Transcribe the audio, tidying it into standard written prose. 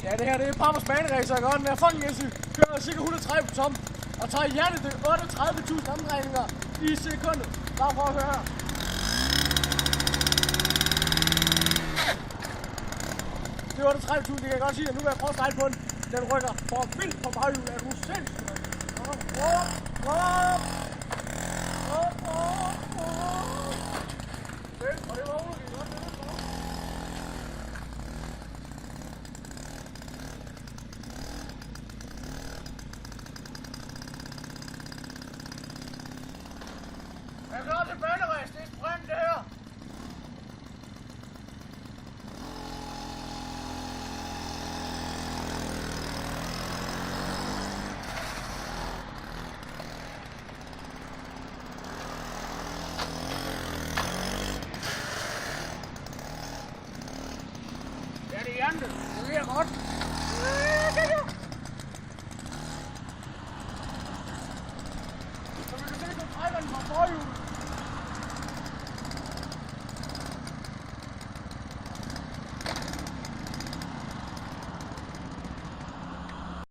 Ja, det her det er Pappers baneracer, ikke? Den her fucking Jesse kører cirka 130 på tom og tager hjertet 38.000 omdrejninger i sekundet. Bare for at høre her. Det er 38.000, det kan jeg godt sige, og nu vil jeg prøve at stejle på den. Den rykker for vildt på baghjulet. Er du sindssygt? Og det var underligt godt, det var godt. Jeg er klar til baneræs, det er sprint det her. Ja, det er Jante. Det bliver godt. Så vi kan se på trækkerne fra forhjulet.